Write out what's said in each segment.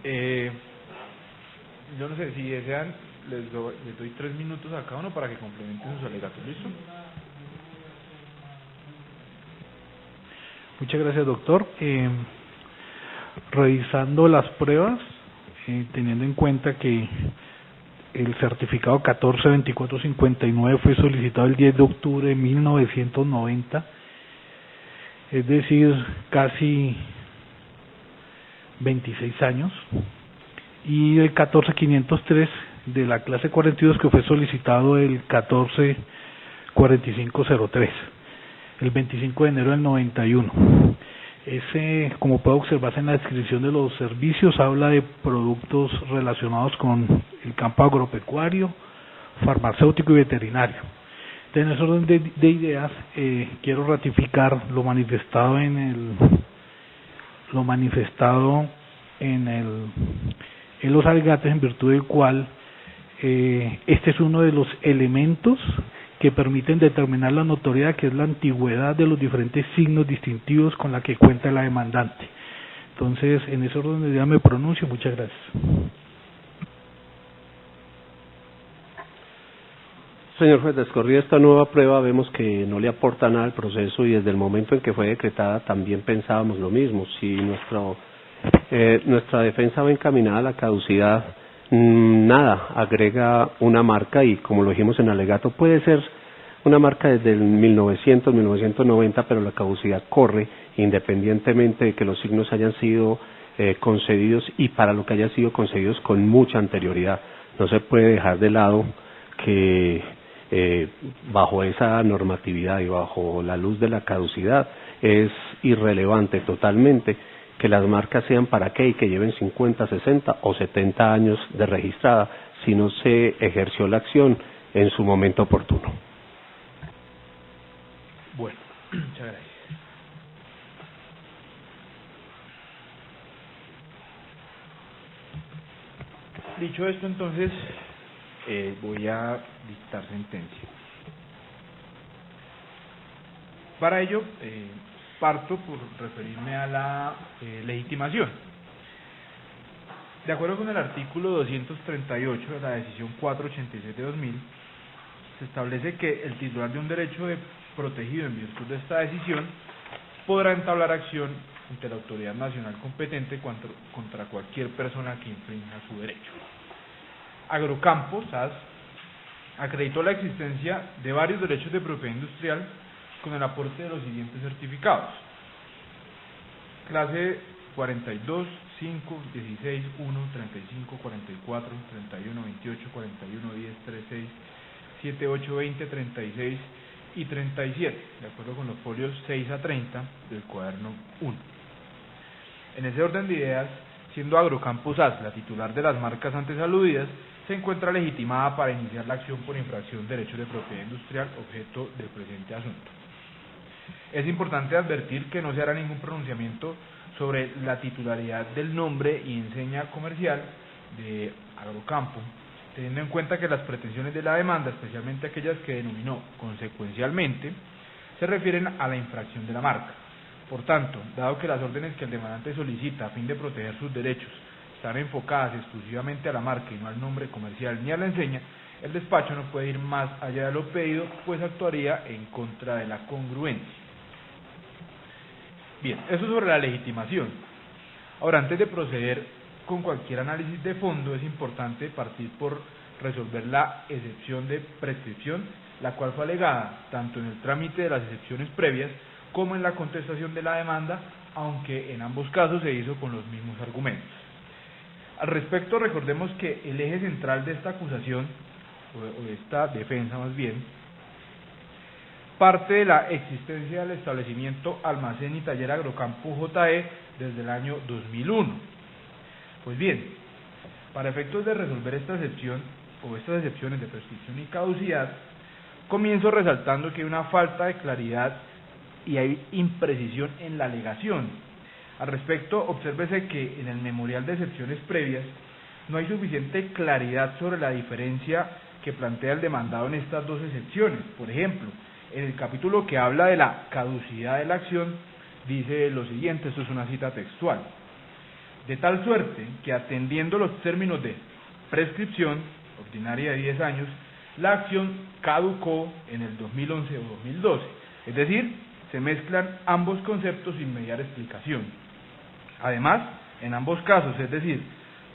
Eh, yo no sé si desean, les doy 3 minutos a cada uno para que complementen sus alegatos. ¿Listo? Muchas gracias, doctor. Revisando las pruebas, teniendo en cuenta que el certificado 142459 fue solicitado el 10 de octubre de 1990, es decir, casi 26 años, y el 14503 de la clase 42 que fue solicitado el 144503, el 25 de enero del 91. Ese, como puede observarse en la descripción de los servicios, habla de productos relacionados con el campo agropecuario, farmacéutico y veterinario. En ese orden de ideas, quiero ratificar lo manifestado en los alegatos, en virtud del cual este es uno de los elementos que permiten determinar la notoriedad, que es la antigüedad de los diferentes signos distintivos con la que cuenta la demandante. Entonces, en ese orden de ideas me pronuncio. Muchas gracias. Señor juez, descorrida esta nueva prueba, vemos que no le aporta nada al proceso y desde el momento en que fue decretada también pensábamos lo mismo. Si nuestra defensa va encaminada a la caducidad, nada, agrega una marca y como lo dijimos en alegato, puede ser una marca desde el 1900, 1990, pero la caducidad corre independientemente de que los signos hayan sido concedidos y para lo que hayan sido concedidos con mucha anterioridad. No se puede dejar de lado que bajo esa normatividad y bajo la luz de la caducidad es irrelevante totalmente que las marcas sean para qué y que lleven 50, 60 o 70 años de registrada si no se ejerció la acción en su momento oportuno. Bueno, muchas gracias. Dicho esto, entonces, voy a dictar sentencia. Para ello, parto por referirme a la legitimación. De acuerdo con el artículo 238 de la decisión 486 de 2000, se establece que el titular de un derecho protegido en virtud de esta decisión podrá entablar acción ante la autoridad nacional competente contra cualquier persona que infrinja su derecho. Agrocampo, SAS, acreditó la existencia de varios derechos de propiedad industrial con el aporte de los siguientes certificados: clase 42, 5, 16, 1, 35, 44, 31, 28, 41, 10, 36, 7, 8, 20, 36 y 37, de acuerdo con los folios 6 a 30 del cuaderno 1. En ese orden de ideas, siendo Agrocampo SAS la titular de las marcas antes aludidas, se encuentra legitimada para iniciar la acción por infracción de derechos de propiedad industrial objeto del presente asunto. Es importante advertir que no se hará ningún pronunciamiento sobre la titularidad del nombre y enseña comercial de Agrocampo, teniendo en cuenta que las pretensiones de la demanda, especialmente aquellas que denominó consecuencialmente, se refieren a la infracción de la marca. Por tanto, dado que las órdenes que el demandante solicita a fin de proteger sus derechos están enfocadas exclusivamente a la marca y no al nombre comercial ni a la enseña, el despacho no puede ir más allá de lo pedido, pues actuaría en contra de la congruencia. Bien, eso sobre la legitimación. Ahora, antes de proceder con cualquier análisis de fondo, es importante partir por resolver la excepción de prescripción, la cual fue alegada tanto en el trámite de las excepciones previas como en la contestación de la demanda, aunque en ambos casos se hizo con los mismos argumentos. Al respecto, recordemos que el eje central de esta acusación, o de esta defensa más bien, parte de la existencia del establecimiento Almacén y Taller Agrocampo JE desde el año 2001. Pues bien, para efectos de resolver esta excepción, o estas excepciones de prescripción y caducidad, comienzo resaltando que hay una falta de claridad y hay imprecisión en la alegación. Al respecto, obsérvese que en el memorial de excepciones previas no hay suficiente claridad sobre la diferencia que plantea el demandado en estas dos excepciones. Por ejemplo, en el capítulo que habla de la caducidad de la acción, dice lo siguiente, esto es una cita textual: de tal suerte que atendiendo los términos de prescripción ordinaria de 10 años, la acción caducó en el 2011 o 2012, es decir, se mezclan ambos conceptos sin mediar explicación. Además, en ambos casos, es decir,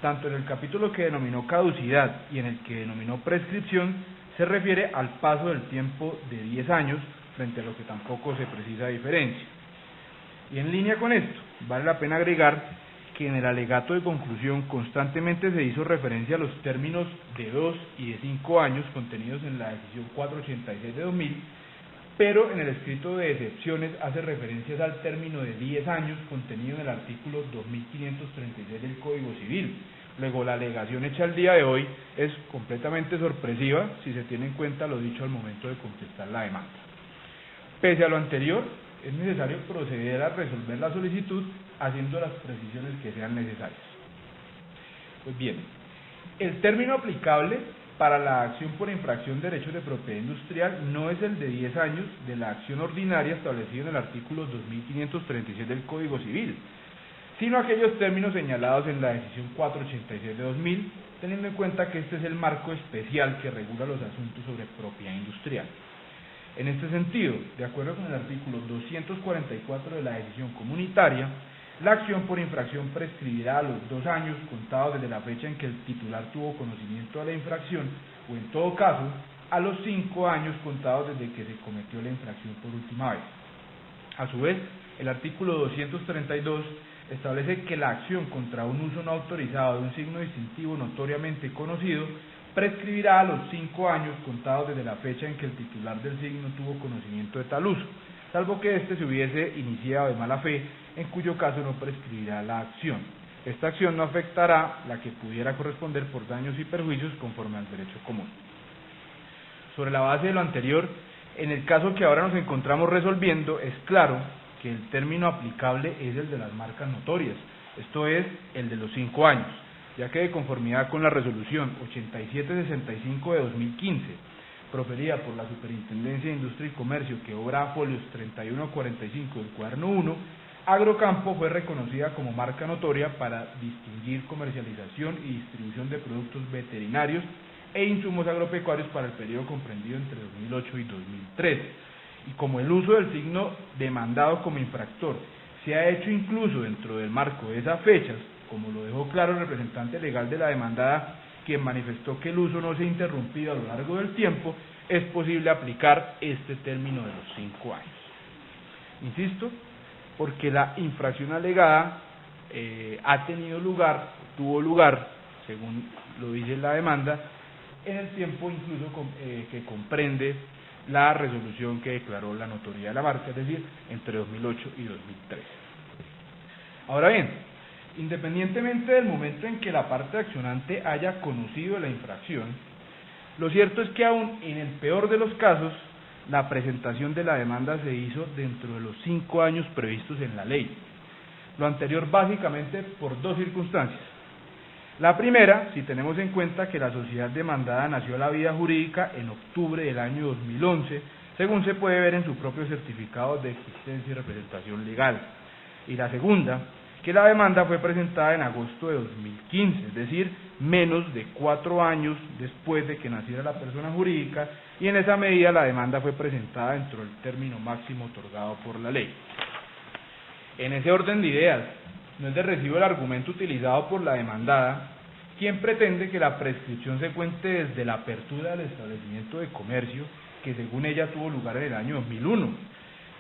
tanto en el capítulo que denominó caducidad y en el que denominó prescripción, se refiere al paso del tiempo de 10 años, frente a lo que tampoco se precisa diferencia. Y en línea con esto, vale la pena agregar que en el alegato de conclusión constantemente se hizo referencia a los términos de 2 y de 5 años contenidos en la decisión 486 de 2000, pero en el escrito de excepciones hace referencias al término de 10 años contenido en el artículo 2536 del Código Civil. Luego, la alegación hecha al día de hoy es completamente sorpresiva si se tiene en cuenta lo dicho al momento de contestar la demanda. Pese a lo anterior, es necesario proceder a resolver la solicitud haciendo las precisiones que sean necesarias. Pues bien, el término aplicable para la acción por infracción de derechos de propiedad industrial no es el de 10 años de la acción ordinaria establecido en el artículo 2536 del Código Civil, sino aquellos términos señalados en la decisión 486 de 2000, teniendo en cuenta que este es el marco especial que regula los asuntos sobre propiedad industrial. En este sentido, de acuerdo con el artículo 244 de la decisión comunitaria, la acción por infracción prescribirá a los 2 años contados desde la fecha en que el titular tuvo conocimiento de la infracción, o en todo caso, a los 5 años contados desde que se cometió la infracción por última vez. A su vez, el artículo 232 establece que la acción contra un uso no autorizado de un signo distintivo notoriamente conocido prescribirá a los 5 años contados desde la fecha en que el titular del signo tuvo conocimiento de tal uso, salvo que éste se hubiese iniciado de mala fe, en cuyo caso no prescribirá la acción. Esta acción no afectará la que pudiera corresponder por daños y perjuicios conforme al derecho común. Sobre la base de lo anterior, en el caso que ahora nos encontramos resolviendo, es claro que el término aplicable es el de las marcas notorias, esto es, el de los 5 años, ya que de conformidad con la resolución 8765 de 2015, proferida por la Superintendencia de Industria y Comercio, que obra folios 3145 del cuaderno 1, Agrocampo fue reconocida como marca notoria para distinguir comercialización y distribución de productos veterinarios e insumos agropecuarios para el periodo comprendido entre 2008 y 2013. Y como el uso del signo demandado como infractor se ha hecho incluso dentro del marco de esas fechas, como lo dejó claro el representante legal de la demandada, quien manifestó que el uso no se ha interrumpido a lo largo del tiempo, es posible aplicar este término de los 5 años. Insisto, porque la infracción alegada tuvo lugar, según lo dice la demanda, en el tiempo incluso que comprende la resolución que declaró la notoriedad de la marca, es decir, entre 2008 y 2013. Ahora bien, independientemente del momento en que la parte accionante haya conocido la infracción, lo cierto es que aún en el peor de los casos, la presentación de la demanda se hizo dentro de los 5 años previstos en la ley. Lo anterior básicamente por 2 circunstancias. La primera, si tenemos en cuenta que la sociedad demandada nació a la vida jurídica en octubre del año 2011, según se puede ver en su propio certificado de existencia y representación legal. Y la segunda, que la demanda fue presentada en agosto de 2015, es decir, menos de 4 años después de que naciera la persona jurídica, y en esa medida la demanda fue presentada dentro del término máximo otorgado por la ley. En ese orden de ideas, no es de recibo el argumento utilizado por la demandada, quien pretende que la prescripción se cuente desde la apertura del establecimiento de comercio, que según ella tuvo lugar en el año 2001,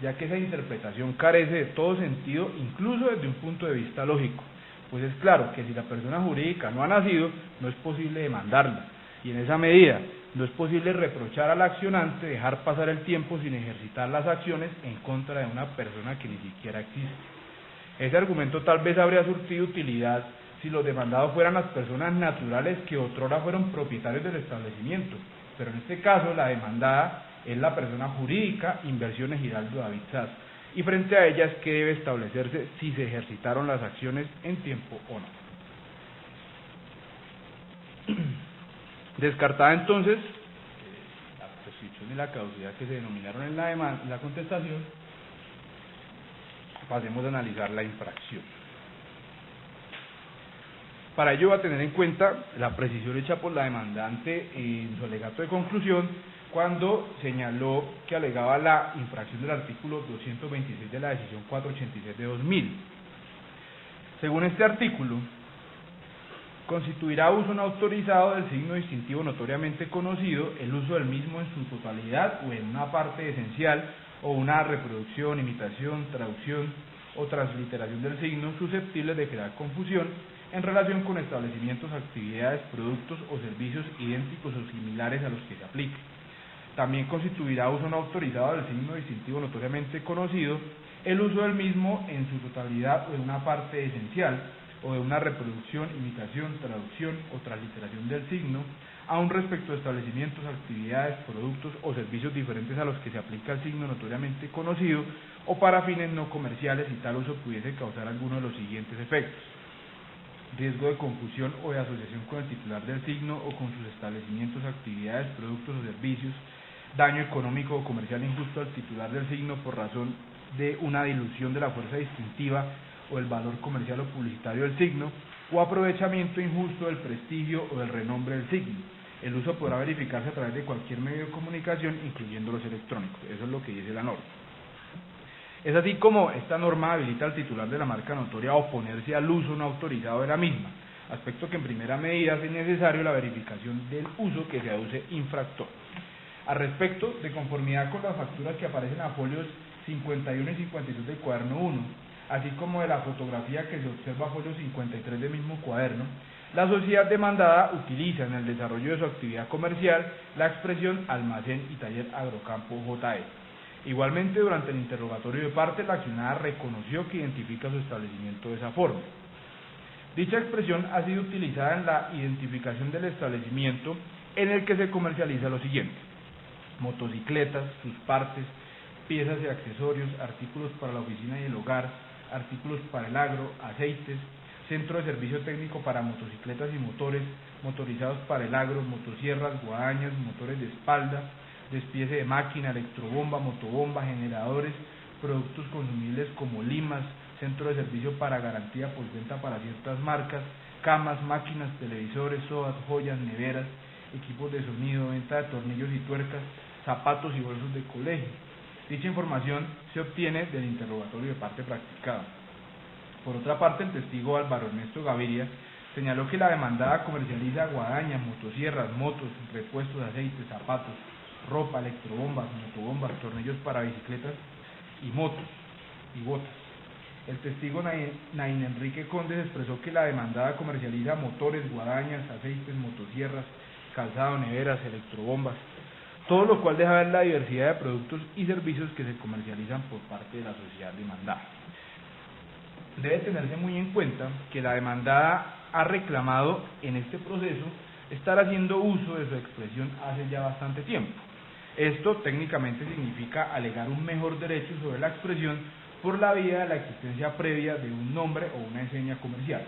ya que esa interpretación carece de todo sentido, incluso desde un punto de vista lógico, pues es claro que si la persona jurídica no ha nacido, no es posible demandarla, y en esa medida no es posible reprochar al accionante dejar pasar el tiempo sin ejercitar las acciones en contra de una persona que ni siquiera existe. Ese argumento tal vez habría surtido utilidad si los demandados fueran las personas naturales que otrora fueron propietarios del establecimiento, pero en este caso la demandada es la persona jurídica Inversiones Giraldo David Sass, y frente a ella es que debe establecerse si se ejercitaron las acciones en tiempo o no. Descartada entonces la prescripción y la caducidad que se denominaron en la contestación, pasemos a analizar la infracción. Para ello va a tener en cuenta la precisión hecha por la demandante en su alegato de conclusión, cuando señaló que alegaba la infracción del artículo 226 de la decisión 486 de 2000. Según este artículo, constituirá uso no autorizado del signo distintivo notoriamente conocido el uso del mismo en su totalidad o en una parte esencial, o una reproducción, imitación, traducción o transliteración del signo susceptible de crear confusión en relación con establecimientos, actividades, productos o servicios idénticos o similares a los que se aplique. También constituirá uso no autorizado del signo distintivo notoriamente conocido el uso del mismo en su totalidad o en una parte esencial, o de una reproducción, imitación, traducción o transliteración del signo, aun respecto de establecimientos, actividades, productos o servicios diferentes a los que se aplica el signo notoriamente conocido, o para fines no comerciales, si tal uso pudiese causar alguno de los siguientes efectos: riesgo de confusión o de asociación con el titular del signo o con sus establecimientos, actividades, productos o servicios, daño económico o comercial injusto al titular del signo por razón de una dilución de la fuerza distintiva o el valor comercial o publicitario del signo, o aprovechamiento injusto del prestigio o del renombre del signo. El uso podrá verificarse a través de cualquier medio de comunicación, incluyendo los electrónicos. Eso es lo que dice la norma. Es así como esta norma habilita al titular de la marca notoria a oponerse al uso no autorizado de la misma, aspecto que en primera medida hace necesario la verificación del uso que se aduce infractor. Al respecto, de conformidad con las facturas que aparecen a folios 51 y 52 del cuaderno 1, así como de la fotografía que se observa a folio 53 del mismo cuaderno, la sociedad demandada utiliza en el desarrollo de su actividad comercial la expresión almacén y taller Agrocampo JE. Igualmente, durante el interrogatorio de parte, la accionada reconoció que identifica su establecimiento de esa forma. Dicha expresión ha sido utilizada en la identificación del establecimiento en el que se comercializa lo siguiente: motocicletas, sus partes, piezas y accesorios, artículos para la oficina y el hogar, artículos para el agro, aceites, centro de servicio técnico para motocicletas y motores, motorizados para el agro, motosierras, guadañas, motores de espalda, despiece de máquina, electrobomba, motobomba, generadores, productos consumibles como limas, centro de servicio para garantía postventa para ciertas marcas, camas, máquinas, televisores, sodas, joyas, neveras, equipos de sonido, venta de tornillos y tuercas, zapatos y bolsos de colegio. Dicha información se obtiene del interrogatorio de parte practicado. Por otra parte, el testigo Álvaro Ernesto Gaviria señaló que la demandada comercializa guadañas, motosierras, motos, repuestos de aceites, zapatos, ropa, electrobombas, motobombas, tornillos para bicicletas y motos y botas. El testigo Nain Enrique Condes expresó que la demandada comercializa motores, guadañas, aceites, motosierras, calzado, neveras, electrobombas, todo lo cual deja ver la diversidad de productos y servicios que se comercializan por parte de la sociedad demandada. Debe tenerse muy en cuenta que la demandada ha reclamado en este proceso estar haciendo uso de su expresión hace ya bastante tiempo. Esto técnicamente significa alegar un mejor derecho sobre la expresión por la vía de la existencia previa de un nombre o una enseña comercial,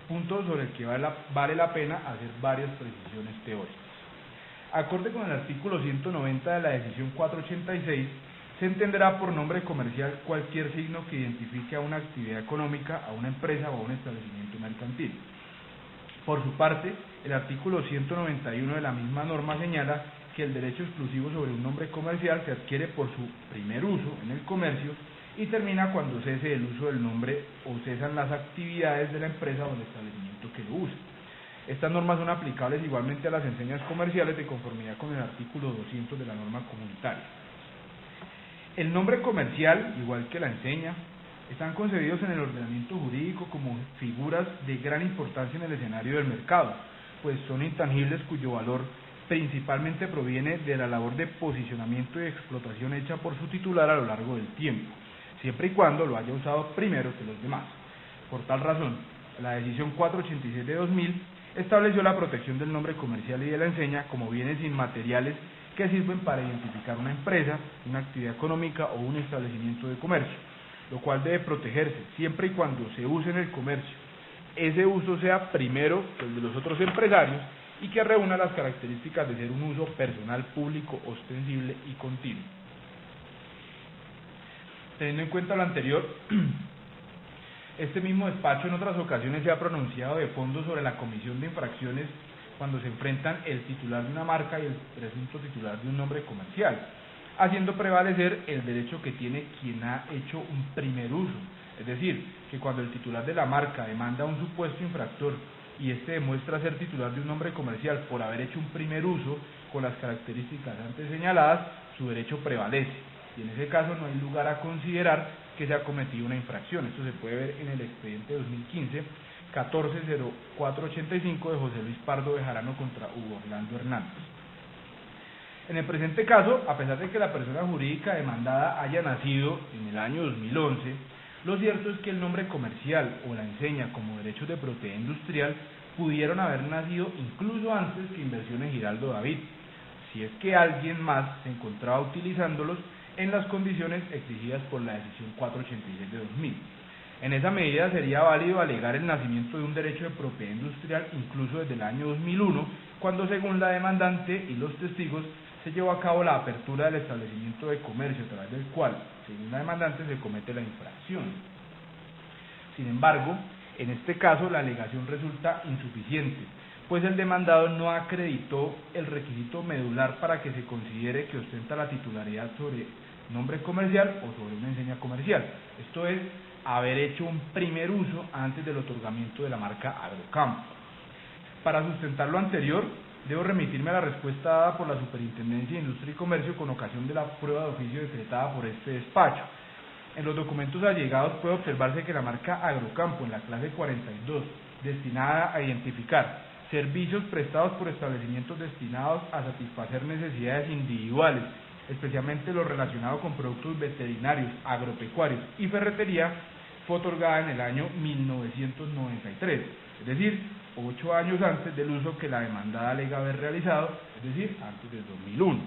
punto sobre el que vale la pena hacer varias precisiones teóricas. Acorde con el artículo 190 de la decisión 486, se entenderá por nombre comercial cualquier signo que identifique a una actividad económica, a una empresa o a un establecimiento mercantil. Por su parte, el artículo 191 de la misma norma señala que el derecho exclusivo sobre un nombre comercial se adquiere por su primer uso en el comercio y termina cuando cese el uso del nombre o cesan las actividades de la empresa o del establecimiento que lo usa. Estas normas son aplicables igualmente a las enseñas comerciales de conformidad con el artículo 200 de la norma comunitaria. El nombre comercial, igual que la enseña, están concebidos en el ordenamiento jurídico como figuras de gran importancia en el escenario del mercado, pues son intangibles cuyo valor principalmente proviene de la labor de posicionamiento y explotación hecha por su titular a lo largo del tiempo, siempre y cuando lo haya usado primero que los demás. Por tal razón, la decisión 486 de 2000 estableció la protección del nombre comercial y de la enseña como bienes inmateriales que sirven para identificar una empresa, una actividad económica o un establecimiento de comercio, lo cual debe protegerse siempre y cuando se use en el comercio. Ese uso sea primero que el de los otros empresarios y que reúna las características de ser un uso personal, público, ostensible y continuo. Teniendo en cuenta lo anterior, Este mismo despacho en otras ocasiones se ha pronunciado de fondo sobre la comisión de infracciones cuando se enfrentan el titular de una marca y el presunto titular de un nombre comercial, haciendo prevalecer el derecho que tiene quien ha hecho un primer uso. Es decir, que cuando el titular de la marca demanda a un supuesto infractor y éste demuestra ser titular de un nombre comercial por haber hecho un primer uso con las características antes señaladas, su derecho prevalece. Y en ese caso no hay lugar a considerar que se ha cometido una infracción. Esto se puede ver en el expediente 2015 140485 de José Luis Pardo Bejarano contra Hugo Orlando Hernández. En el presente caso, a pesar de que la persona jurídica demandada haya nacido en el año 2011, lo cierto es que el nombre comercial o la enseña como derechos de propiedad industrial pudieron haber nacido incluso antes que Inversiones Giraldo David, si es que alguien más se encontraba utilizándolos en las condiciones exigidas por la decisión 486 de 2000. En esa medida sería válido alegar el nacimiento de un derecho de propiedad industrial incluso desde el año 2001, cuando según la demandante y los testigos se llevó a cabo la apertura del establecimiento de comercio a través del cual, según la demandante, se comete la infracción. Sin embargo, en este caso la alegación resulta insuficiente, pues el demandado no acreditó el requisito medular para que se considere que ostenta la titularidad sobre nombre comercial o sobre una enseña comercial, esto es, haber hecho un primer uso antes del otorgamiento de la marca Agrocampo. Para sustentar lo anterior, debo remitirme a la respuesta dada por la Superintendencia de Industria y Comercio con ocasión de la prueba de oficio decretada por este despacho. En los documentos allegados puede observarse que la marca Agrocampo en la clase 42, destinada a identificar servicios prestados por establecimientos destinados a satisfacer necesidades individuales, especialmente lo relacionado con productos veterinarios, agropecuarios y ferretería, fue otorgada en el año 1993, es decir, 8 años antes del uso que la demandada alega haber realizado, es decir, antes del 2001.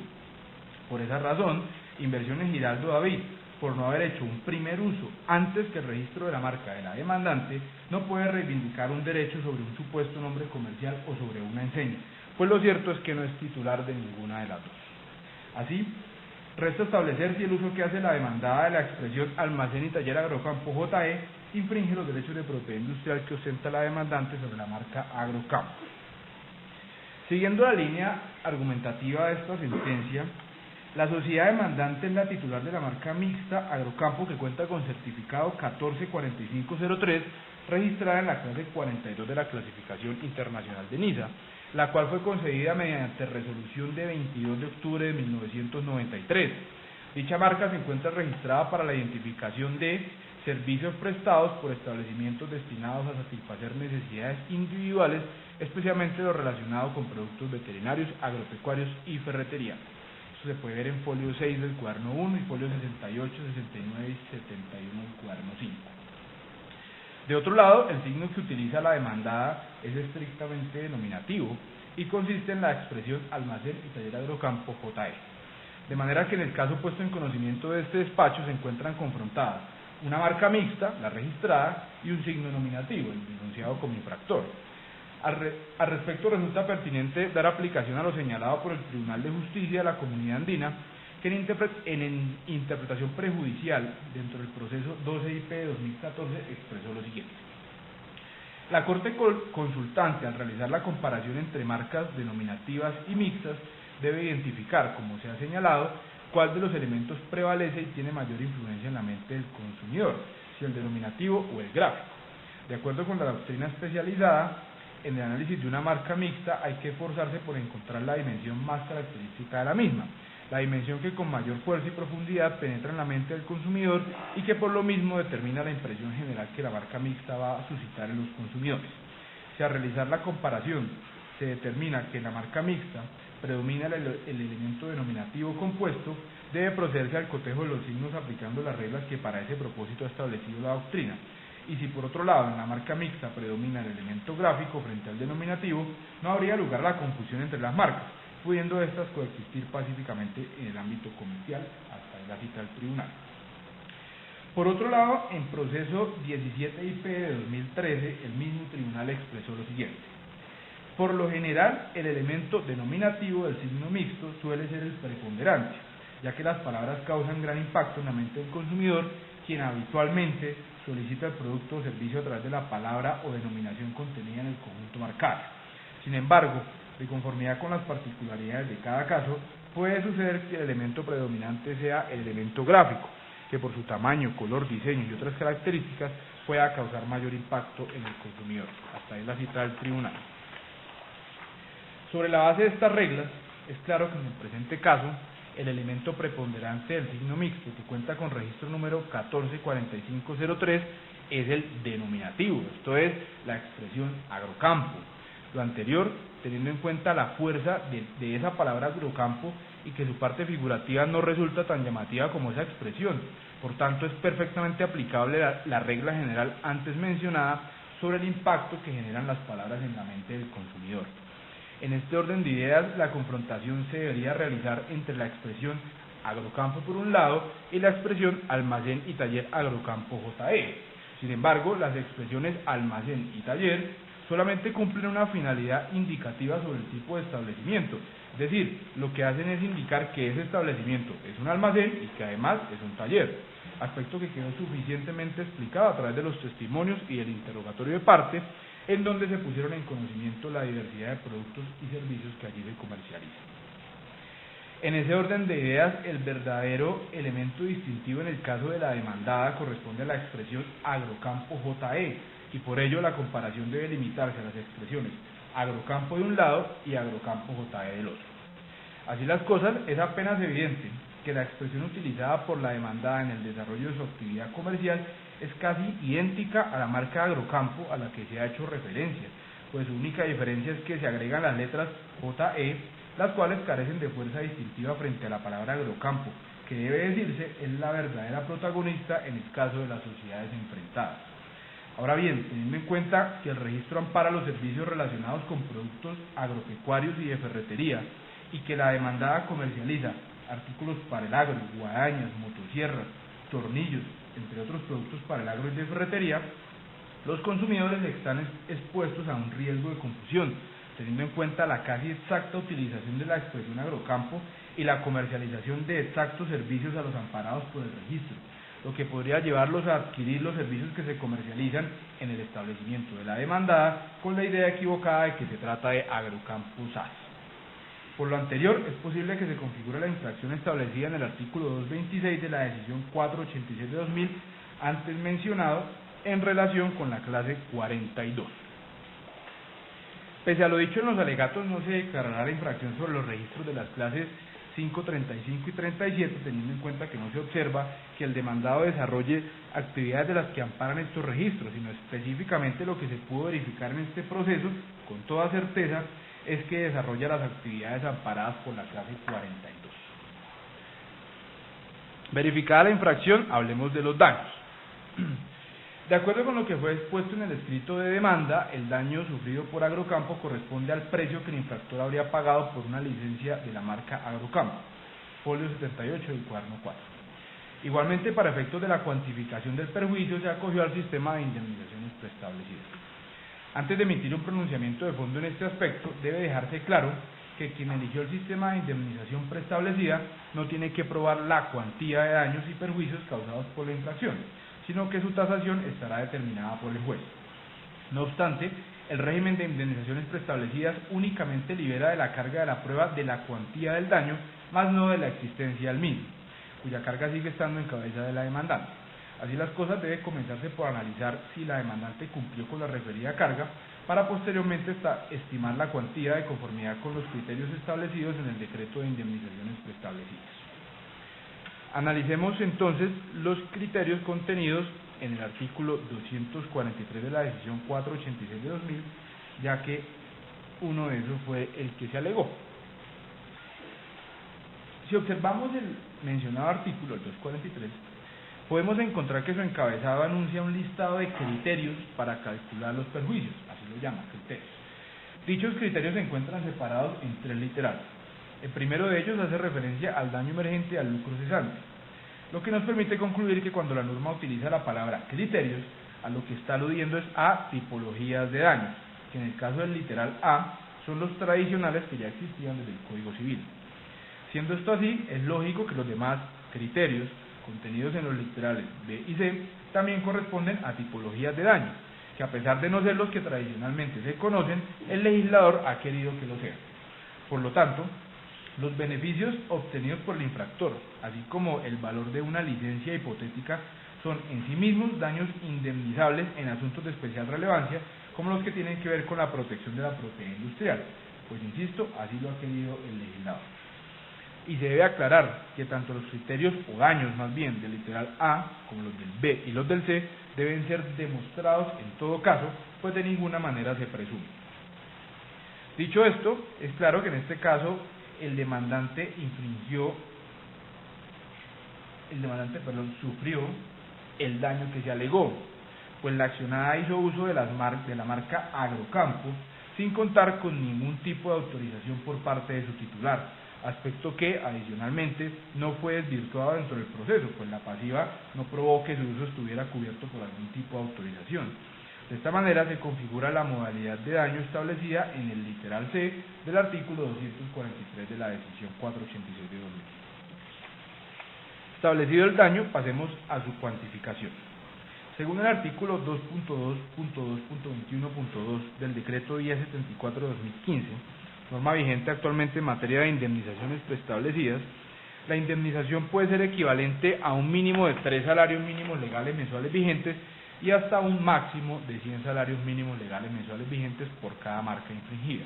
Por esa razón, Inversiones Giraldo David, por no haber hecho un primer uso antes que el registro de la marca de la demandante, no puede reivindicar un derecho sobre un supuesto nombre comercial o sobre una enseña, pues lo cierto es que no es titular de ninguna de las dos. Así, resta establecer si el uso que hace la demandada de la expresión almacén y taller Agrocampo JE infringe los derechos de propiedad industrial que ostenta la demandante sobre la marca Agrocampo. Siguiendo la línea argumentativa de esta sentencia, la sociedad demandante es la titular de la marca mixta Agrocampo que cuenta con certificado 144503 registrada en la clase 42 de la clasificación internacional de NISA, la cual fue concedida mediante resolución de 22 de octubre de 1993. Dicha marca se encuentra registrada para la identificación de servicios prestados por establecimientos destinados a satisfacer necesidades individuales, especialmente lo relacionado con productos veterinarios, agropecuarios y ferretería. Esto se puede ver en folio 6 del cuaderno 1 y folio 68, 69 y 71 del cuaderno 5. De otro lado, el signo que utiliza la demandada es estrictamente denominativo y consiste en la expresión almacén y taller Agrocampo JE. De manera que en el caso puesto en conocimiento de este despacho se encuentran confrontadas una marca mixta, la registrada, y un signo nominativo, el denunciado como infractor. Al respecto resulta pertinente dar aplicación a lo señalado por el Tribunal de Justicia de la Comunidad Andina, que en interpretación prejudicial dentro del proceso 12IP de 2014 expresó lo siguiente. La Corte consultante, al realizar la comparación entre marcas denominativas y mixtas, debe identificar, como se ha señalado, cuál de los elementos prevalece y tiene mayor influencia en la mente del consumidor, si el denominativo o el gráfico. De acuerdo con la doctrina especializada, en el análisis de una marca mixta hay que esforzarse por encontrar la dimensión más característica de la misma, la dimensión que con mayor fuerza y profundidad penetra en la mente del consumidor y que por lo mismo determina la impresión general que la marca mixta va a suscitar en los consumidores. Si al realizar la comparación se determina que en la marca mixta predomina el elemento denominativo compuesto, debe procederse al cotejo de los signos aplicando las reglas que para ese propósito ha establecido la doctrina. Y si por otro lado en la marca mixta predomina el elemento gráfico frente al denominativo, no habría lugar a la confusión entre las marcas, pudiendo éstas coexistir pacíficamente en el ámbito comercial hasta la cita del tribunal. Por otro lado, en proceso 17IP de 2013, el mismo tribunal expresó lo siguiente. Por lo general, el elemento denominativo del signo mixto suele ser el preponderante, ya que las palabras causan gran impacto en la mente del consumidor, quien habitualmente solicita el producto o servicio a través de la palabra o denominación contenida en el conjunto marcado. Sin embargo, de conformidad con las particularidades de cada caso, puede suceder que el elemento predominante sea el elemento gráfico, que por su tamaño, color, diseño y otras características pueda causar mayor impacto en el consumidor. Hasta ahí la cita del tribunal. Sobre la base de estas reglas, es claro que en el presente caso, el elemento preponderante del signo mixto, que cuenta con registro número 144503, es el denominativo, esto es, la expresión agrocampo. Lo anterior, teniendo en cuenta la fuerza de esa palabra agrocampo y que su parte figurativa no resulta tan llamativa como esa expresión. Por tanto, es perfectamente aplicable la regla general antes mencionada sobre el impacto que generan las palabras en la mente del consumidor. En este orden de ideas, la confrontación se debería realizar entre la expresión agrocampo por un lado y la expresión almacén y taller agrocampo JE. Sin embargo, las expresiones almacén y taller solamente cumplen una finalidad indicativa sobre el tipo de establecimiento, es decir, lo que hacen es indicar que ese establecimiento es un almacén y que además es un taller, aspecto que quedó suficientemente explicado a través de los testimonios y el interrogatorio de parte, en donde se pusieron en conocimiento la diversidad de productos y servicios que allí se comercializan. En ese orden de ideas, el verdadero elemento distintivo en el caso de la demandada corresponde a la expresión agrocampo JE, y por ello la comparación debe limitarse a las expresiones agrocampo de un lado y agrocampo JE del otro. Así las cosas, es apenas evidente que la expresión utilizada por la demandada en el desarrollo de su actividad comercial es casi idéntica a la marca agrocampo a la que se ha hecho referencia, pues su única diferencia es que se agregan las letras JE, las cuales carecen de fuerza distintiva frente a la palabra agrocampo, que debe decirse es la verdadera protagonista en el caso de las sociedades enfrentadas. Ahora bien, teniendo en cuenta que el registro ampara los servicios relacionados con productos agropecuarios y de ferretería, y que la demandada comercializa artículos para el agro, guadañas, motosierras, tornillos, entre otros productos para el agro y de ferretería, los consumidores están expuestos a un riesgo de confusión, teniendo en cuenta la casi exacta utilización de la expresión agrocampo y la comercialización de exactos servicios a los amparados por el registro, lo que podría llevarlos a adquirir los servicios que se comercializan en el establecimiento de la demandada con la idea equivocada de que se trata de agrocampo SAS. Por lo anterior, es posible que se configure la infracción establecida en el artículo 226 de la decisión 487 de 2000, antes mencionado, en relación con la clase 42. Pese a lo dicho en los alegatos, no se declarará la infracción sobre los registros de las clases 5, 35 y 37, teniendo en cuenta que no se observa que el demandado desarrolle actividades de las que amparan estos registros, sino específicamente lo que se pudo verificar en este proceso, con toda certeza, es que desarrolla las actividades amparadas por la clase 42. Verificada la infracción, hablemos de los daños. De acuerdo con lo que fue expuesto en el escrito de demanda, el daño sufrido por Agrocampo corresponde al precio que el infractor habría pagado por una licencia de la marca Agrocampo, folio 78 del cuaderno 4. Igualmente, para efectos de la cuantificación del perjuicio, se acogió al sistema de indemnizaciones preestablecidas. Antes de emitir un pronunciamiento de fondo en este aspecto, debe dejarse claro que quien eligió el sistema de indemnización preestablecida no tiene que probar la cuantía de daños y perjuicios causados por la infracción, sino que su tasación estará determinada por el juez. No obstante, el régimen de indemnizaciones preestablecidas únicamente libera de la carga de la prueba de la cuantía del daño, más no de la existencia del mismo, cuya carga sigue estando en cabeza de la demandante. Así las cosas, debe comenzarse por analizar si la demandante cumplió con la referida carga, para posteriormente estimar la cuantía de conformidad con los criterios establecidos en el decreto de indemnizaciones preestablecidas. Analicemos entonces los criterios contenidos en el artículo 243 de la decisión 486 de 2000, ya que uno de esos fue el que se alegó. Si observamos el mencionado artículo, el 243, podemos encontrar que su encabezado anuncia un listado de criterios para calcular los perjuicios, así lo llama, criterios. Dichos criterios se encuentran separados en 3 literales. El primero de ellos hace referencia al daño emergente y al lucro cesante, lo que nos permite concluir que cuando la norma utiliza la palabra criterios, a lo que está aludiendo es a tipologías de daño, que en el caso del literal A son los tradicionales que ya existían desde el Código Civil. Siendo esto así, es lógico que los demás criterios contenidos en los literales B y C también corresponden a tipologías de daño, que a pesar de no ser los que tradicionalmente se conocen, el legislador ha querido que lo sean. Por lo tanto, los beneficios obtenidos por el infractor, así como el valor de una licencia hipotética, son en sí mismos daños indemnizables en asuntos de especial relevancia, como los que tienen que ver con la protección de la propiedad industrial, pues insisto, así lo ha querido el legislador. Y se debe aclarar que tanto los criterios o daños más bien del literal A, como los del B y los del C, deben ser demostrados en todo caso, pues de ninguna manera se presume. Dicho esto, es claro que en este caso el demandante sufrió el daño que se alegó, pues la accionada hizo uso de la marca Agrocampo sin contar con ningún tipo de autorización por parte de su titular, aspecto que adicionalmente no fue desvirtuado dentro del proceso, pues la pasiva no probó que su uso estuviera cubierto por algún tipo de autorización. De esta manera se configura la modalidad de daño establecida en el literal C del artículo 243 de la decisión 486 de 2015. Establecido el daño, pasemos a su cuantificación. Según el artículo 2.2.2.21.2 del decreto 1074 de 2015, norma vigente actualmente en materia de indemnizaciones preestablecidas, la indemnización puede ser equivalente a un mínimo de 3 salarios mínimos legales mensuales vigentes y hasta un máximo de 100 salarios mínimos legales mensuales vigentes por cada marca infringida.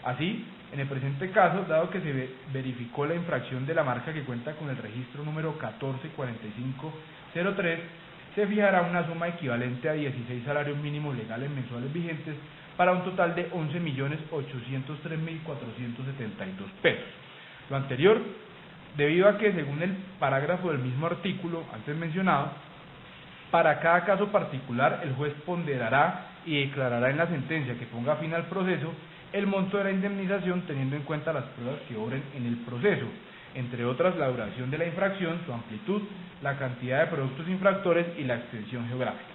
Así, en el presente caso, dado que se verificó la infracción de la marca que cuenta con el registro número 144503, se fijará una suma equivalente a 16 salarios mínimos legales mensuales vigentes para un total de 11.803.472 pesos. Lo anterior, debido a que, según el parágrafo del mismo artículo antes mencionado, para cada caso particular el juez ponderará y declarará en la sentencia que ponga fin al proceso el monto de la indemnización teniendo en cuenta las pruebas que obren en el proceso, entre otras la duración de la infracción, su amplitud, la cantidad de productos infractores y la extensión geográfica.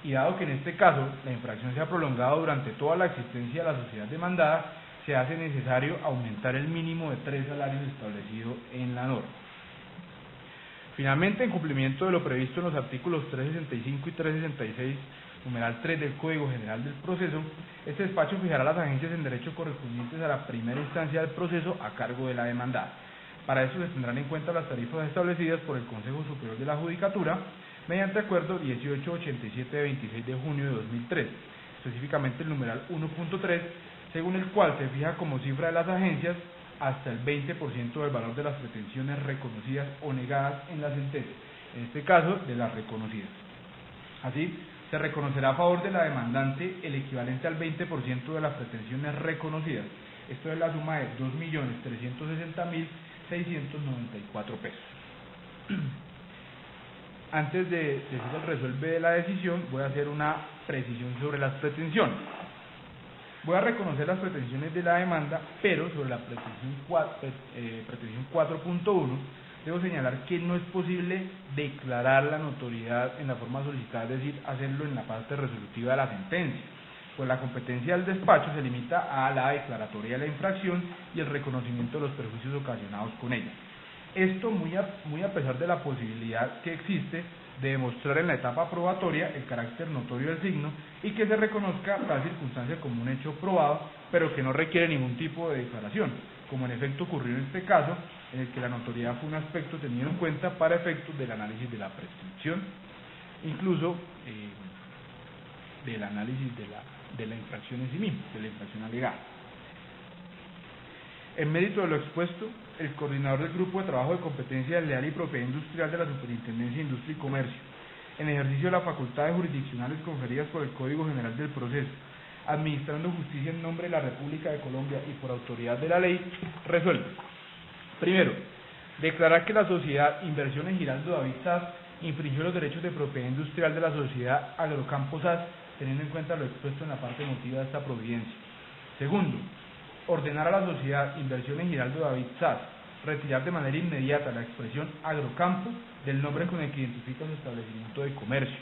Y dado que en este caso la infracción se ha prolongado durante toda la existencia de la sociedad demandada, se hace necesario aumentar el mínimo de 3 salarios establecido en la norma. Finalmente, en cumplimiento de lo previsto en los artículos 365 y 366, numeral 3 del Código General del Proceso, este despacho fijará las agencias en derecho correspondientes a la primera instancia del proceso a cargo de la demandada. Para eso se tendrán en cuenta las tarifas establecidas por el Consejo Superior de la Judicatura mediante acuerdo 1887 de 26 de junio de 2003, específicamente el numeral 1.3, según el cual se fija como cifra de las agencias hasta el 20% del valor de las pretensiones reconocidas o negadas en la sentencia, en este caso de las reconocidas. Así, se reconocerá a favor de la demandante el equivalente al 20% de las pretensiones reconocidas. Esto es la suma de 2.360.694 pesos. Antes de decir el resuelve de la decisión, voy a hacer una precisión sobre las pretensiones. Voy a reconocer las pretensiones de la demanda, pero sobre la pretensión 4.1 debo señalar que no es posible declarar la notoriedad en la forma solicitada, es decir, hacerlo en la parte resolutiva de la sentencia, pues la competencia del despacho se limita a la declaratoria de la infracción y el reconocimiento de los perjuicios ocasionados con ella. Esto muy a pesar de la posibilidad que existe de demostrar en la etapa probatoria el carácter notorio del signo y que se reconozca tal circunstancia como un hecho probado, pero que no requiere ningún tipo de declaración, como en efecto ocurrió en este caso, en el que la notoriedad fue un aspecto tenido en cuenta para efectos del análisis de la prescripción, incluso del análisis de la infracción en sí misma, de la infracción alegada. En mérito de lo expuesto, el coordinador del Grupo de Trabajo de Competencia Leal y Propiedad Industrial de la Superintendencia de Industria y Comercio, en ejercicio de las facultades jurisdiccionales conferidas por el Código General del Proceso, administrando justicia en nombre de la República de Colombia y por autoridad de la ley, resuelve. Primero, declarar que la sociedad Inversiones Giraldo David SAS infringió los derechos de propiedad industrial de la sociedad Agrocampo SAS, teniendo en cuenta lo expuesto en la parte emotiva de esta providencia. Segundo, ordenar a la sociedad Inversiones Giraldo David SAS retirar de manera inmediata la expresión Agrocampo del nombre con el que identifica su establecimiento de comercio.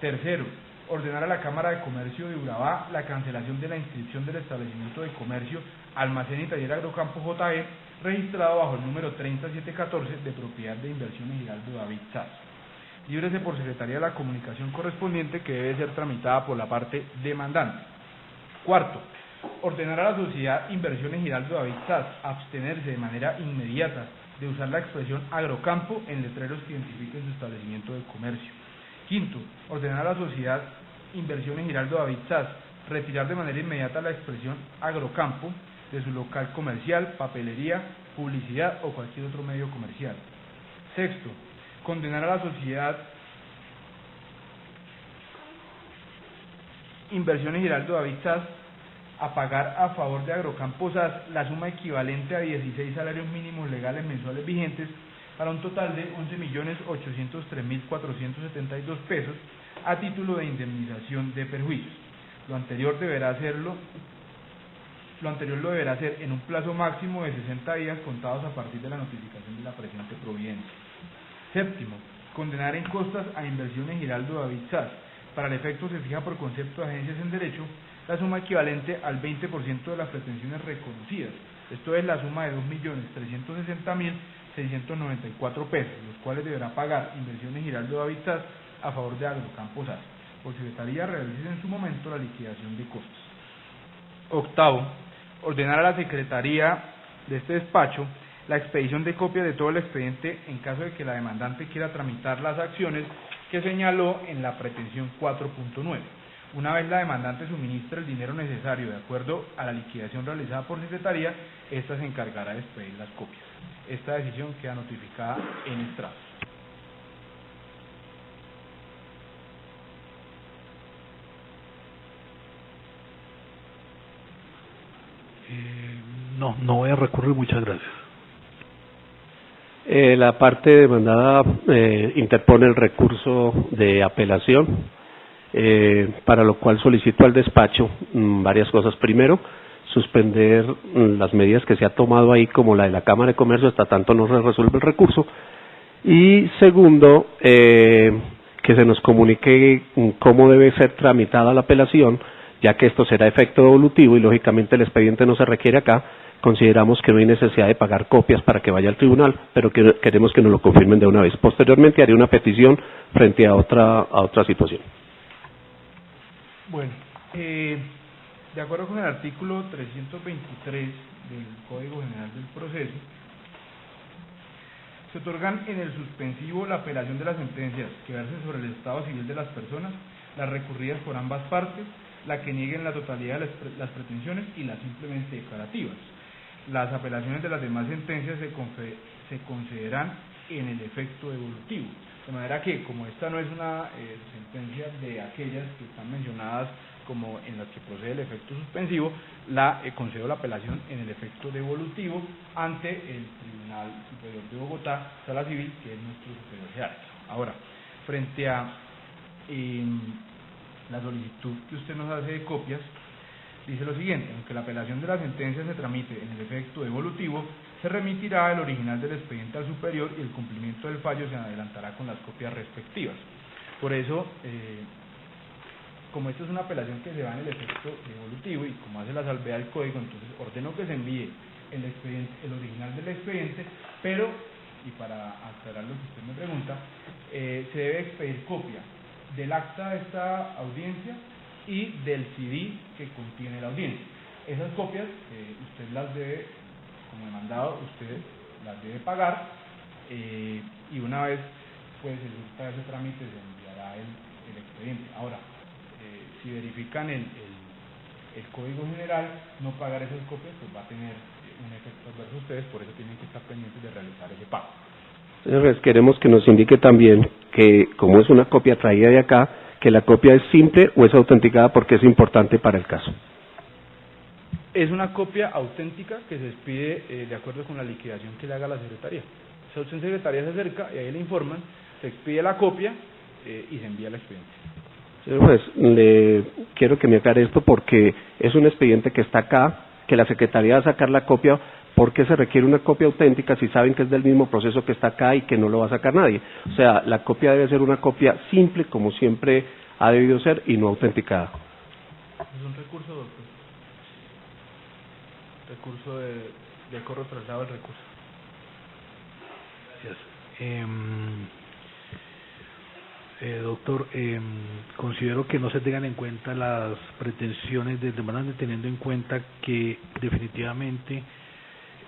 Tercero, ordenar a la Cámara de Comercio de Urabá la cancelación de la inscripción del establecimiento de comercio Almacén y Taller Agrocampo JE, registrado bajo el número 30714 de propiedad de Inversiones Giraldo David SAS. líbrese por Secretaría de la Comunicación correspondiente, que debe ser tramitada por la parte demandante. Cuarto, ordenar a la sociedad Inversiones Giraldo David SAS abstenerse de manera inmediata de usar la expresión agrocampo en letreros que identifiquen su establecimiento de comercio. Quinto, ordenar a la sociedad Inversiones Giraldo David SAS retirar de manera inmediata la expresión agrocampo de su local comercial, papelería, publicidad o cualquier otro medio comercial. Sexto, condenar a la sociedad Inversiones Giraldo David SAS a pagar a favor de Agrocampo SAS la suma equivalente a 16 salarios mínimos legales mensuales vigentes para un total de 11.803.472 pesos a título de indemnización de perjuicios. Lo anterior lo deberá hacer en un plazo máximo de 60 días contados a partir de la notificación de la presente providencia. Séptimo, condenar en costas a Inversiones Giraldo David SAS. Para el efecto se fija por concepto de agencias en derecho la suma equivalente al 20% de las pretensiones reconocidas. Esto es la suma de 2.360.694 pesos, los cuales deberá pagar Inversiones Giraldo David SAS a favor de Agrocampo SAS. Por Secretaría realice en su momento la liquidación de costos. Octavo, ordenar a la Secretaría de este despacho la expedición de copias de todo el expediente en caso de que la demandante quiera tramitar las acciones que señaló en la pretensión 4.9. Una vez la demandante suministre el dinero necesario de acuerdo a la liquidación realizada por Secretaría, ésta se encargará de expedir las copias. Esta decisión queda notificada en estrados. No voy a recurrir, muchas gracias. La parte demandada interpone el recurso de apelación, para lo cual solicito al despacho varias cosas. Primero, suspender las medidas que se ha tomado ahí, como la de la Cámara de Comercio, hasta tanto no se resuelve el recurso. Y segundo, que se nos comunique cómo debe ser tramitada la apelación, ya que esto será efecto devolutivo y lógicamente el expediente no se requiere acá. Consideramos que no hay necesidad de pagar copias para que vaya al tribunal, pero queremos que nos lo confirmen de una vez. Posteriormente haré una petición frente a otra situación. Bueno, de acuerdo con el artículo 323 del Código General del Proceso, se otorgan en el suspensivo la apelación de las sentencias que versen sobre el estado civil de las personas, las recurridas por ambas partes, la que nieguen la totalidad de las pretensiones y las simplemente declarativas. Las apelaciones de las demás sentencias se concederán en el efecto devolutivo. De manera que, como esta no es una sentencia de aquellas que están mencionadas como en las que procede el efecto suspensivo, concedo la apelación en el efecto devolutivo ante el Tribunal Superior de Bogotá, Sala Civil, que es nuestro superior jerárquico. Ahora, frente a la solicitud que usted nos hace de copias, dice lo siguiente: aunque la apelación de la sentencia se tramite en el efecto devolutivo, se remitirá el original del expediente al superior y el cumplimiento del fallo se adelantará con las copias respectivas. Por eso, como esto es una apelación que se va en el efecto devolutivo y como hace la salvedad del código, entonces ordeno que se envíe el original del expediente, pero, y para aclarar lo que usted me pregunta, se debe expedir copia del acta de esta audiencia y del CD que contiene la audiencia. Esas copias usted las debe, como demandado, usted las debe pagar, y una vez pues se surta ese trámite se enviará el expediente. Ahora, si verifican el Código General, no pagar esas copias pues va a tener un efecto adverso a ustedes, por eso tienen que estar pendientes de realizar ese pago. Señores, queremos que nos indique también que, como es una copia traída de acá, que la copia es simple o es autenticada, porque es importante para el caso. Es una copia auténtica que se expide de acuerdo con la liquidación que le haga la Secretaría. O sea, usted en Secretaría se acerca y ahí le informan, se expide la copia y se envía el expediente. Señor juez, le quiero que me aclare esto, porque es un expediente que está acá, que la Secretaría va a sacar la copia. ¿Por qué se requiere una copia auténtica si saben que es del mismo proceso que está acá y que no lo va a sacar nadie? O sea, la copia debe ser una copia simple, como siempre ha debido ser, y no autenticada. Es un recurso, doctor. Recurso de corro traslado del recurso. Gracias. Doctor, considero que no se tengan en cuenta las pretensiones del demandante, teniendo en cuenta que definitivamente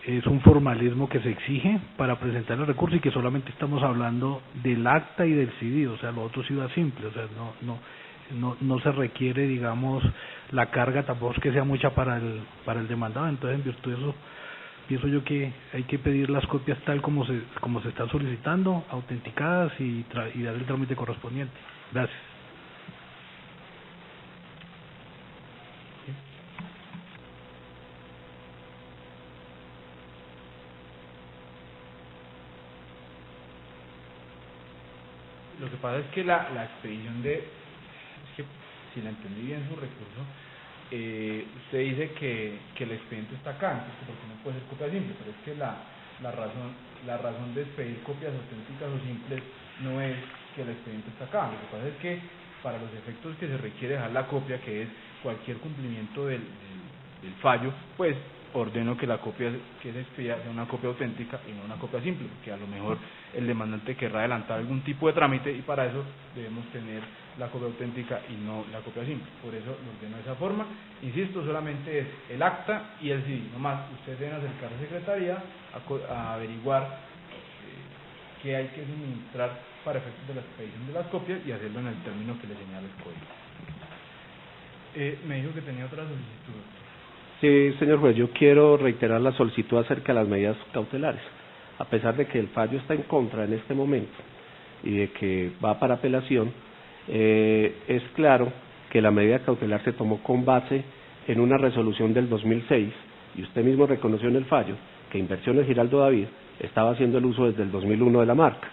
es un formalismo que se exige para presentar el recurso y que solamente estamos hablando del acta y del CD, o sea, lo otro sí va simple, o sea, no se requiere, digamos, la carga tampoco es que sea mucha para el demandado. Entonces, en virtud de eso, pienso yo que hay que pedir las copias tal como se están solicitando, autenticadas y dar el trámite correspondiente. Gracias. Lo que pasa es que la expedición es que si la entendí bien su recurso, usted dice que el expediente está acá, entonces porque no puede ser copia simple, pero es que la razón de expedir copias auténticas o simples no es que el expediente está acá. Lo que pasa es que para los efectos que se requiere dejar la copia, que es cualquier cumplimiento del fallo, pues ordeno que la copia que se expida sea una copia auténtica y no una copia simple, porque a lo mejor el demandante querrá adelantar algún tipo de trámite y para eso debemos tener la copia auténtica y no la copia simple. Por eso lo ordeno de esa forma. Insisto, solamente es el acta y el CD. Nomás ustedes deben acercarse a Secretaría a averiguar qué hay que suministrar para efectos de la expedición de las copias y hacerlo en el término que le señala el código. Me dijo que tenía otra solicitud. Sí, señor juez, yo quiero reiterar la solicitud acerca de las medidas cautelares. A pesar de que el fallo está en contra en este momento y de que va para apelación, es claro que la medida cautelar se tomó con base en una resolución del 2006 y usted mismo reconoció en el fallo que Inversiones Giraldo David estaba haciendo el uso desde el 2001 de la marca.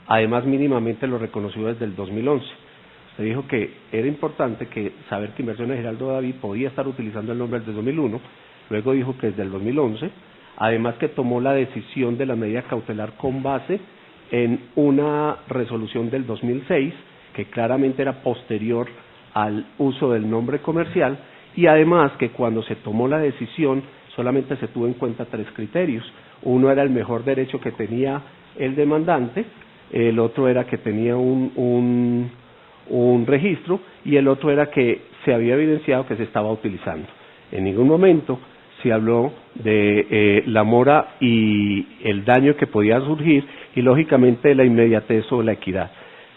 Además, mínimamente lo reconoció desde el 2011. Usted dijo que era importante saber que Inversiones Giraldo David podía estar utilizando el nombre desde el 2001, luego dijo que desde el 2011, además que tomó la decisión de la medida cautelar con base en una resolución del 2006, que claramente era posterior al uso del nombre comercial, y además que cuando se tomó la decisión solamente se tuvo en cuenta 3 criterios. Uno era el mejor derecho que tenía el demandante, el otro era que tenía un registro y el otro era que se había evidenciado que se estaba utilizando. En ningún momento se habló de la mora y el daño que podía surgir y lógicamente de la inmediatez o la equidad.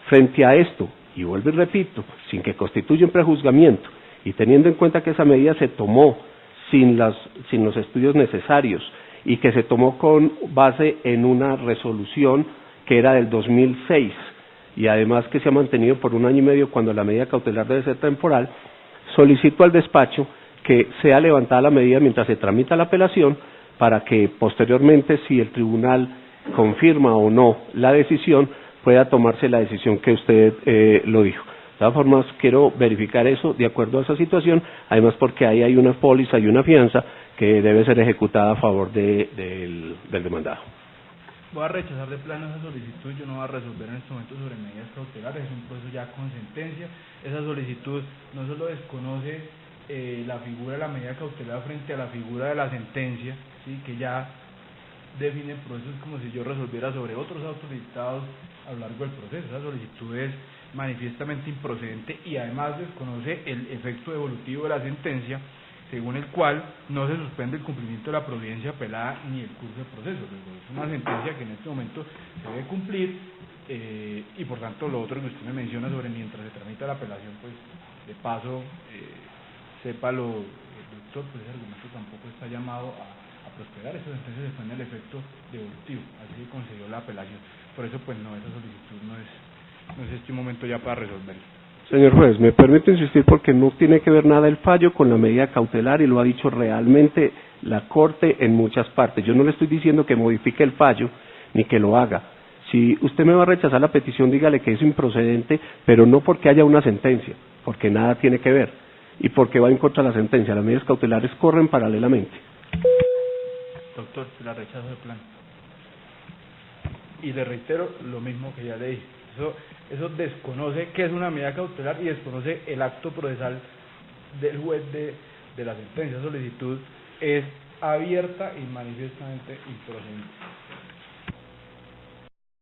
Frente a esto, y vuelvo y repito, sin que constituya un prejuzgamiento y teniendo en cuenta que esa medida se tomó sin los estudios necesarios y que se tomó con base en una resolución que era del 2006 y además que se ha mantenido por 1 año y medio cuando la medida cautelar debe ser temporal, solicito al despacho que sea levantada la medida mientras se tramita la apelación para que posteriormente, si el tribunal confirma o no la decisión, pueda tomarse la decisión que usted lo dijo. De todas formas, quiero verificar eso de acuerdo a esa situación, además porque ahí hay una póliza y una fianza que debe ser ejecutada a favor del demandado. Voy a rechazar de plano esa solicitud, yo no voy a resolver en este momento sobre medidas cautelares, es un proceso ya con sentencia. Esa solicitud no solo desconoce la figura de la medida cautelar frente a la figura de la sentencia, ¿sí?, que ya define el proceso, es como si yo resolviera sobre otros autos dictados a lo largo del proceso. Esa solicitud es manifiestamente improcedente y además desconoce el efecto evolutivo de la sentencia, según el cual no se suspende el cumplimiento de la providencia apelada ni el curso del proceso. Es una sentencia que en este momento se debe cumplir y por tanto lo otro que usted me menciona sobre mientras se tramita la apelación, pues de paso sépalo, doctor, pues ese argumento tampoco está llamado a prosperar. Esa sentencia se pone el efecto devolutivo, así que concedió la apelación. Por eso pues no, esa solicitud no es este momento ya para resolverla. Señor juez, me permito insistir porque no tiene que ver nada el fallo con la medida cautelar y lo ha dicho realmente la Corte en muchas partes. Yo no le estoy diciendo que modifique el fallo ni que lo haga. Si usted me va a rechazar la petición, dígale que es improcedente, pero no porque haya una sentencia, porque nada tiene que ver y porque va en contra de la sentencia. Las medidas cautelares corren paralelamente. Doctor, se la rechazo de plano. Y le reitero lo mismo que ya le dije. Eso desconoce qué es una medida cautelar y desconoce el acto procesal del juez de la sentencia. La solicitud es abierta y manifiestamente improcedente.